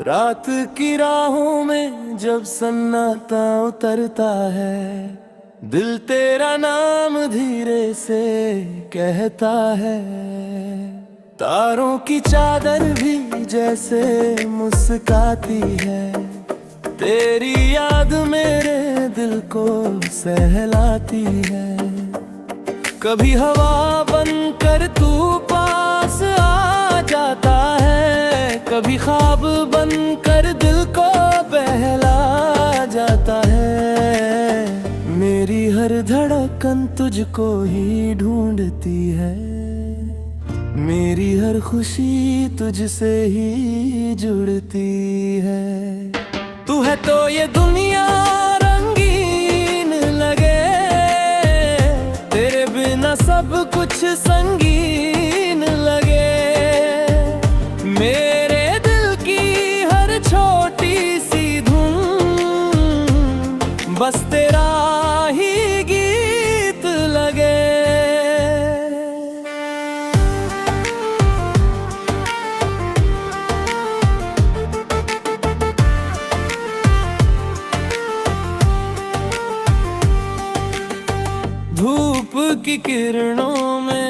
रात की राहों में जब सन्नाटा उतरता है, दिल तेरा नाम धीरे से कहता है। तारों की चादर भी जैसे मुस्काती है, तेरी याद मेरे दिल को सहलाती है। कभी हवा बनकर तू पास आ जाता है, कभी ख्वाब बनकर दिल को बहला जाता है। मेरी हर धड़कन तुझको ही ढूंढती है, मेरी हर खुशी तुझसे ही जुड़ती है। तू है तो ये दुनिया रंगीन लगे, तेरे बिना सब कुछ संगीन लगे। मेरे दिल की हर छोटी सी धुन बस तेरा ही गीत लगे। धूप की किरणों में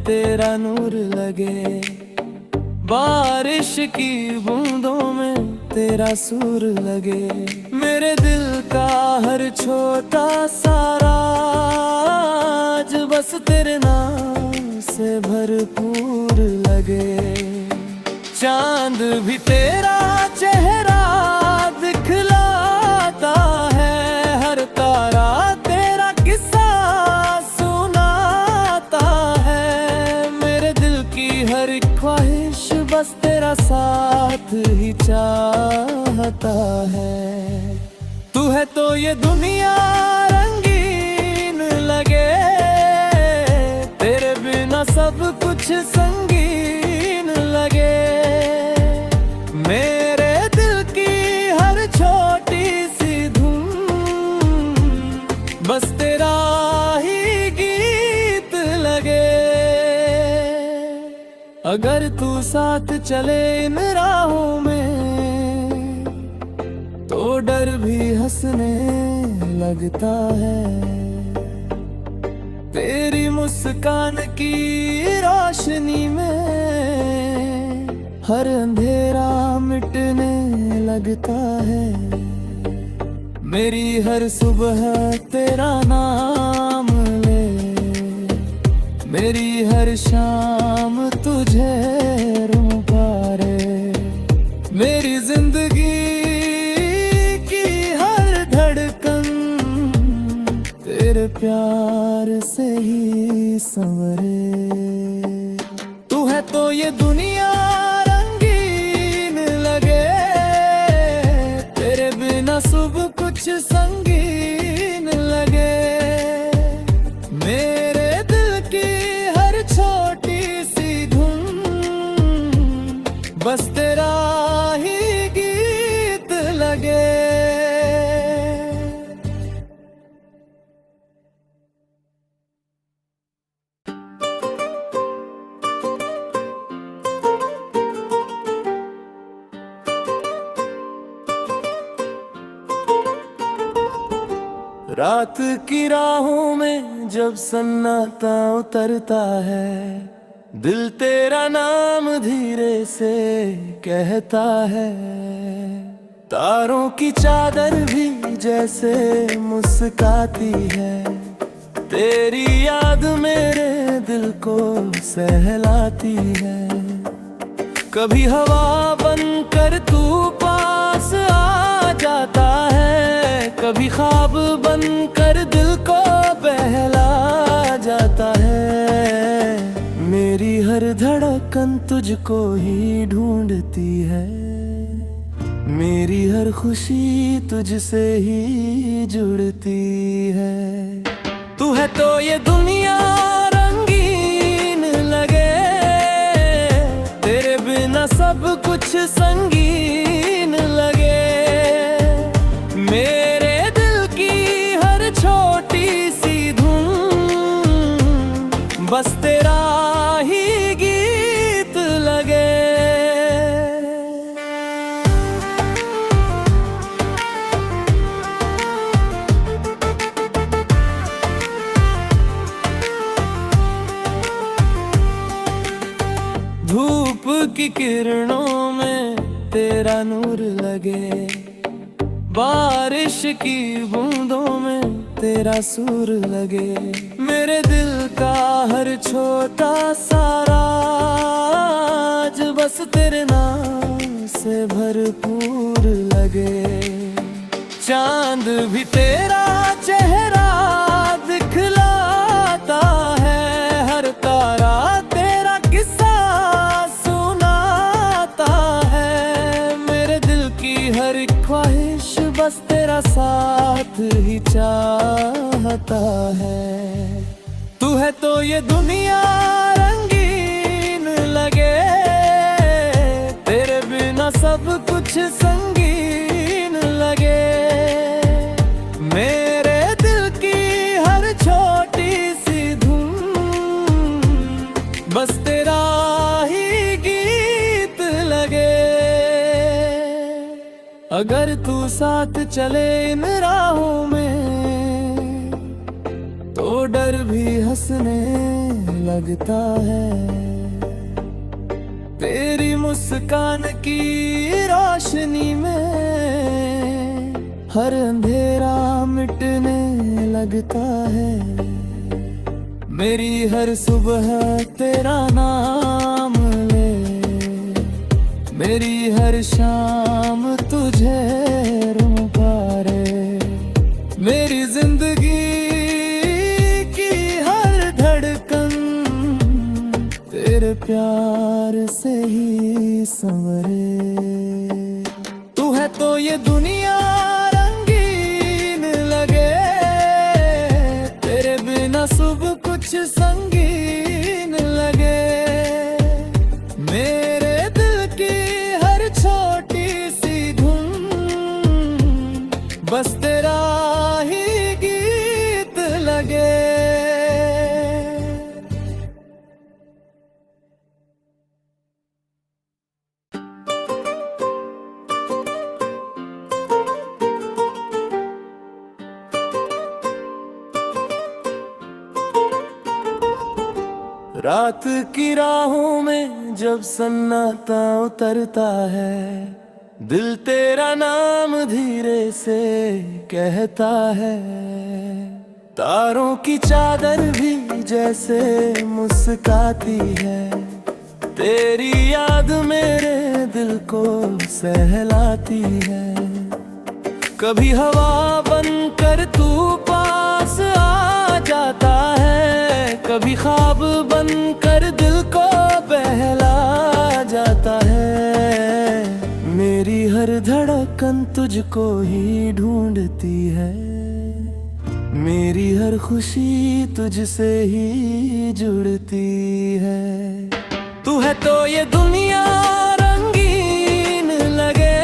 तेरा नूर लगे, बारिश की बूंदों में तेरा सुर लगे। मेरे दिल का हर छोटा सा राज बस तेरे नाम से भरपूर लगे। चांद भी तेरा चेहरा दिखलाता है, हर तारा तेरा किस्सा सुनाता है। मेरे दिल की हर ख्वाहिश बस तेरा साथ ही चाहता है। तू है तो ये दुनिया रंगीन लगे, तेरे बिना सब कुछ संगीन लगे। मेरे दिल की हर छोटी सी धुन बस तेरा ही गीत लगे। अगर तू साथ चले इन राहों में, तो डर भी हंसने लगता है। तेरी मुस्कान की रोशनी में हर अंधेरा मिटने लगता है। मेरी हर सुबह तेरा नाम ले, मेरी हर शाम तुझे रूं पारे। मेरी जिंदगी की हर धड़कन तेरे प्यार से ही संवरे। तू है तो ये दुनिया रंगीन लगे, तेरे बिना सब कुछ संगीन लगे। मेरे दिल की हर छोटी सी धुन बस तेरा ही गीत लगे। रात की राहों में जब सन्नाटा उतरता है, दिल तेरा नाम धीरे से कहता है। तारों की चादर भी जैसे मुस्काती है, तेरी याद मेरे दिल को सहलाती है। कभी हवा बनकर तू पास आ जाता है, कभी ख्वाब बनकर दिल को बहला जाता है। मेरी हर धड़कन तुझको ही ढूंढती है, मेरी हर खुशी तुझसे ही जुड़ती है। तू है तो ये दुनिया रंगीन लगे, तेरे बिना सब कुछ संगीन लगे। मेरे दिल की हर छोटी सी धुन बस तेरा ही गीत लगे। की किरणों में तेरा नूर लगे, बारिश की बूंदों में तेरा सुर लगे। मेरे दिल का हर छोटा सा राज बस तेरे नाम से भरपूर लगे। चांद भी तेरा चेहरा दिखलाता है, हर तारा तेरा किस्सा सुनाता है। मेरे दिल की हर ख्वाहिश बस तेरा साथ ही चाहता है। तू है तो ये दुनिया रंगीन लगे, तेरे बिना सब कुछ संगीन लगे। मेरे दिल की हर छोटी सी धुन बस तेरा ही गीत लगे। अगर तू साथ चले इन राहों में तो डर भी हंसने लगता है। तेरी मुस्कान की रोशनी में हर अंधेरा मिटने लगता है। मेरी हर सुबह तेरा नाम ले, मेरी हर शाम तुझे पुकारे। मेरी जिंदगी की हर धड़कन तेरे प्यार से ही संवरे। तू है तो ये दुनिया रंगीन लगे, तेरे बिना सब कुछ संगीन लगे। मेरे दिल की हर छोटी सी धुन बस तेरा ही गीत लगे। रात की राहों में जब सन्नाटा उतरता है, दिल तेरा नाम धीरे से कहता है। तारों की चादर भी जैसे मुस्काती है, तेरी याद मेरे दिल को सहलाती है। कभी हवा बनकर तू पास आ जाता है, कभी ख्वाब बनकर दिल को बहला जाता है। मेरी हर धड़कन तुझको ही ढूंढती है, मेरी हर खुशी तुझसे ही जुड़ती है। तू है तो ये दुनिया रंगीन लगे,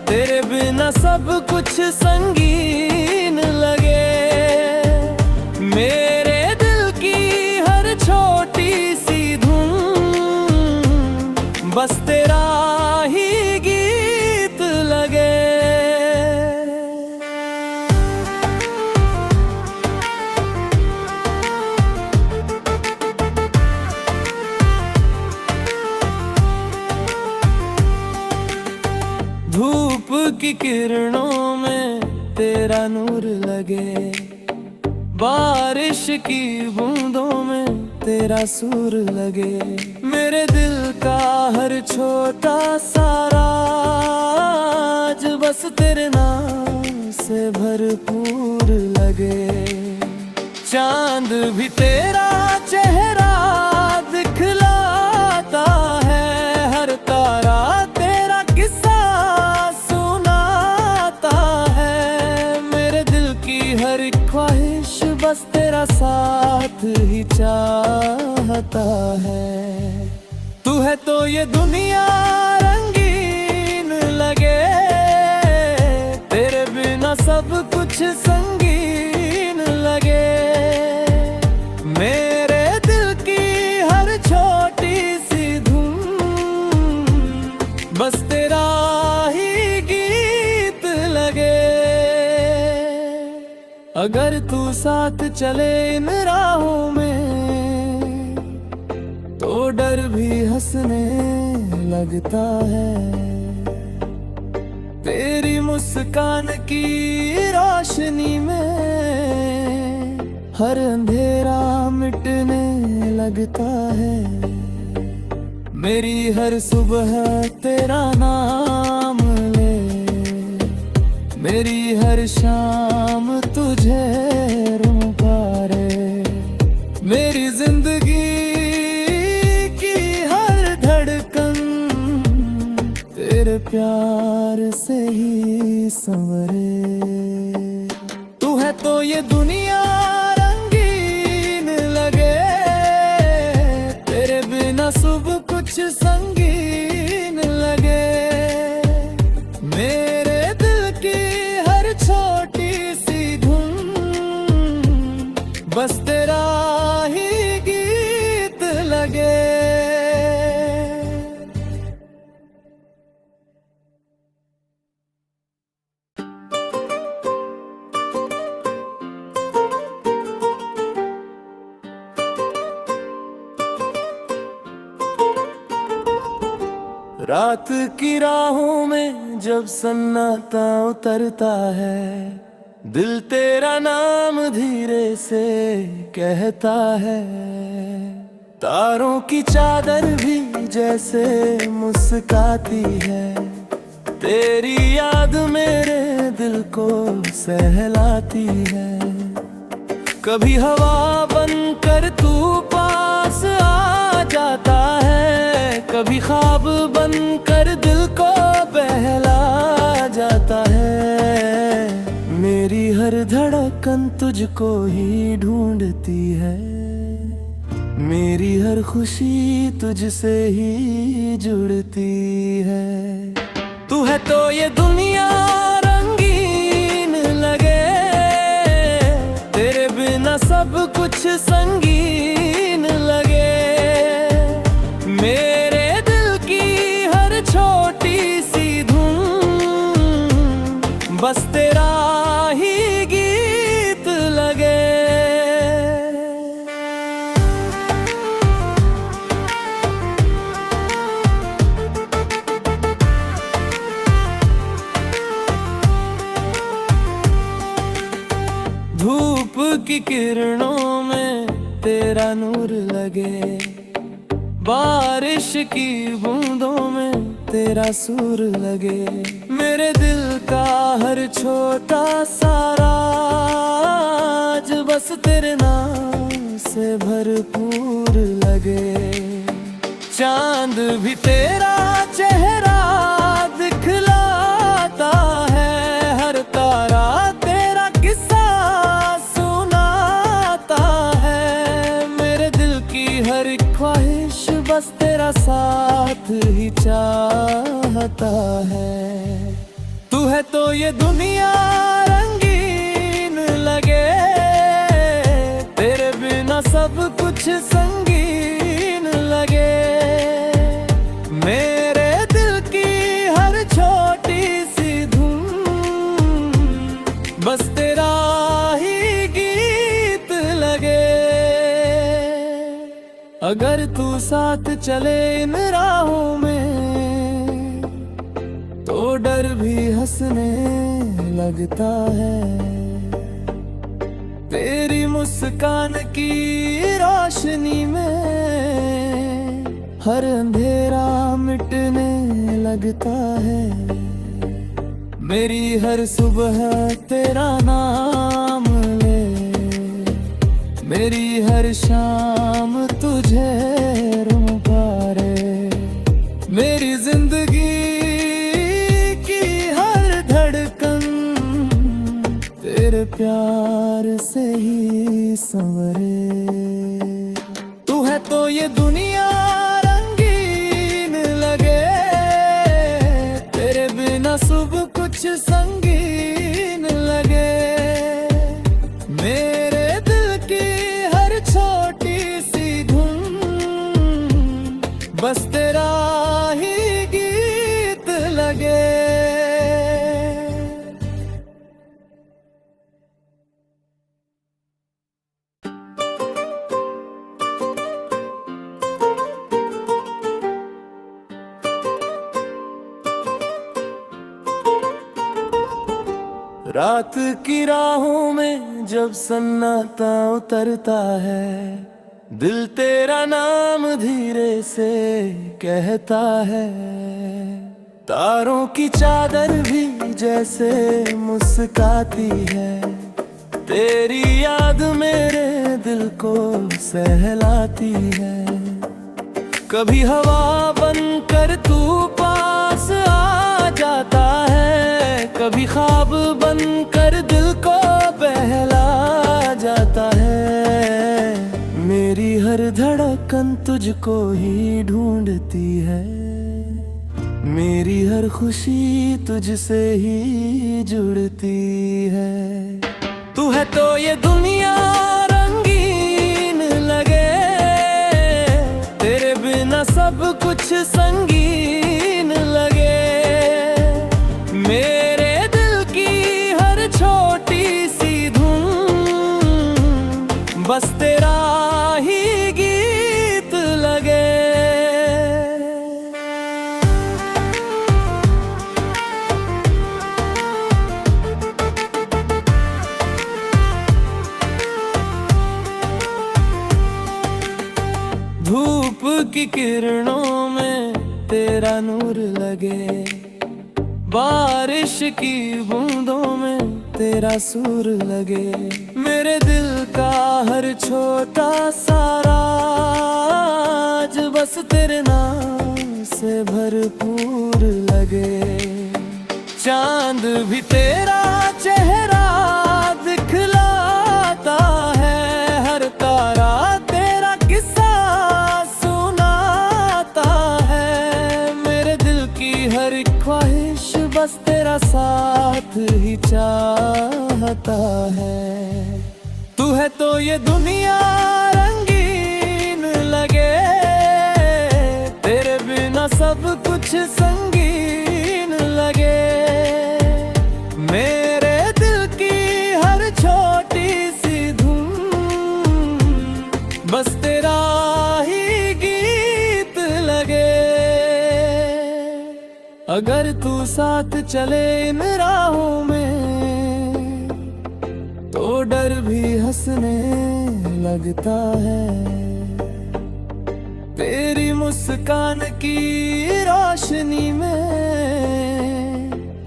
तेरे बिना सब कुछ संगीन लगे। मेरे दिल की हर छोटी सी धुन बस तेरा ही गीत लगे। धूप की किरणों में तेरा नूर लगे, बारिश की बूंदों में तेरा सुर लगे। मेरे दिल का हर छोटा सा राज बस तेरे नाम से भरपूर लगे। चांद भी तेरा चेहरा दिखलाता है, हर तारा तेरा किस्सा सुनाता है। मेरे दिल की हर ख्वाहिश बस तेरा साथ ही चाहता है। तू है तो ये दुनिया रंगीन लगे, तेरे बिना सब कुछ संगीन लगे। मेरे दिल की हर छोटी सी धुन बस तेरा ही गीत लगे। अगर तू साथ चले इन राहों में तो डर भी हंसने लगता है। तेरी मुस्कान की रोशनी में हर अंधेरा मिटने लगता है। मेरी हर सुबह तेरा नाम ले, मेरी हर शाम तुझे पुकारे। मेरी जिंदगी की हर धड़कन तेरे प्यार से ही संवरे। तू है तो ये दुनिया रंगीन लगे, तेरे बिना सब कुछ संगीन लगे। मेरे दिल की हर छोटी सी धुन बस तेरा ही गीत लगे। रात की राहों में जब सन्नाटा उतरता है, दिल तेरा नाम धीरे से कहता है। तारों की चादर भी जैसे मुस्काती है, तेरी याद मेरे दिल को सहलाती है। कभी हवा बनकर तू पास आ जाता है, कभी ख्वाब बनकर दिल को बहला जाता है। मेरी हर धड़कन तुझको ही ढूंढती है, मेरी हर खुशी तुझसे ही जुड़ती है। तू है तो ये दुनिया रंगीन लगे, तेरे बिना सब कुछ संगीन लगे। मेरे दिल की हर छोटी सी धुन बस तेरा ही गीत लगे। धूप की किरणों में तेरा नूर लगे, बारिश की बूंदों में तेरा सुर लगे। मेरे दिल का हर छोटा सा राज बस तेरे नाम से भरपूर लगे। चांद भी तेरा चेहरा दिखलाता है, हर तारा तेरा किस्सा सुनाता है। मेरे दिल की हर ख्वाहिश बस तेरा साथ ही चाहता है। तू है तो ये दुनिया रंगीन लगे, तेरे बिना सब कुछ संगीन लगे। मेरे दिल की हर छोटी सी धुन बस तेरा ही गीत लगे। अगर तू साथ चले इन राहों में तो डर भी हंसने लगता है। तेरी मुस्कान की रोशनी में हर अंधेरा मिटने लगता है। मेरी हर सुबह तेरा नाम ले, मेरी हर शाम तुझे पुकारे। मेरी जिंदगी की हर धड़कन तेरे प्यार से ही संवरे। तू है तो ये दुनिया रंगीन लगे, तेरे बिना सब कुछ संगीन लगे। मेरे दिल की हर छोटी सी धुन बस तेरा ही गीत लगे। रात की राहों में जब सन्नाटा उतरता है, दिल तेरा नाम धीरे से कहता है। तारों की चादर भी जैसे मुस्काती है, तेरी याद मेरे दिल को सहलाती है। कभी हवा बनकर तू पास आ जाता है, कभी ख्वाब बनकर दिल को बहला जाता है। मेरी हर धड़कन तुझको ही ढूंढती है, मेरी हर खुशी तुझसे ही जुड़ती है। तू है तो ये दुनिया रंगीन लगे, तेरे बिना सब कुछ संगीन लगे। मेरे दिल की हर छोटी सी धुन बस तेरा ही गीत लगे। धूप की किरणों में तेरा नूर लगे, बारिश की बूंदों में तेरा सुर लगे। मेरे दिल का हर छोटा सा राज बस तेरे नाम से भरपूर लगे। चांद भी तेरा चेहरा दिखलाता है, हर तारा तेरा किस्सा सुनाता है। मेरे दिल की हर ख्वाहिश बस तेरा साथ ही चाहता है। तू है तो ये दुनिया रंगीन लगे, तेरे बिना सब कुछ संगीन लगे। मेरे दिल की हर छोटी सी धुन बस तेरा ही गीत लगे। अगर तू साथ चले इन राहों में तो डर भी हंसने लगता है। तेरी मुस्कान की रोशनी में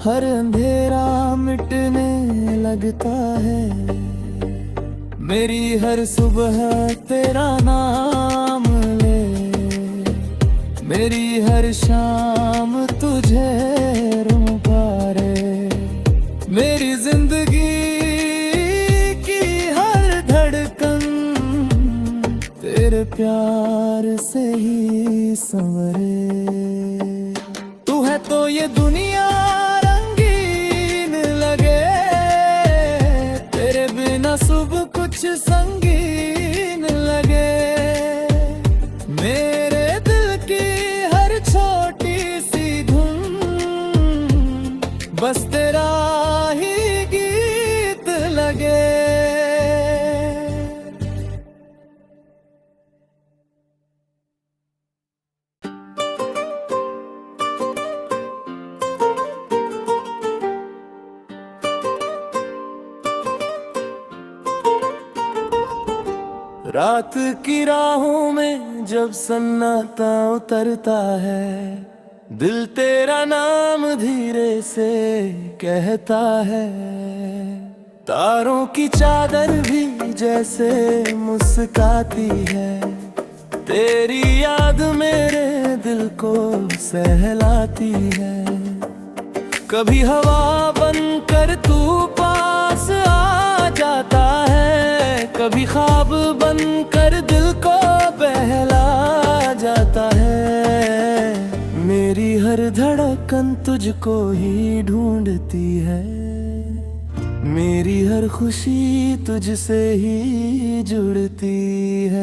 हर अंधेरा मिटने लगता है। मेरी हर सुबह तेरा नाम ले, मेरी हर शाम तुझे पुकारे। मेरी जिंदगी की हर धड़कन तेरे प्यार से ही संवरे। तू है तो ये दुनिया रंगीन लगे, तेरे बिना सब कुछ संगीन लगे। मेरे दिल की हर छोटी सी धुन बस तेरा ही गीत लगे। रात की राहों में जब सन्नाटा उतरता है, दिल तेरा नाम धीरे से कहता है। तारों की चादर भी जैसे मुस्काती है, तेरी याद मेरे दिल को सहलाती है। कभी हवा बनकर तू पास आ जाता है, कभी ख्वाब बनकर दिल को बहला जाता है। मेरी हर धड़कन तुझको ही ढूंढती है, मेरी हर खुशी तुझसे ही जुड़ती है।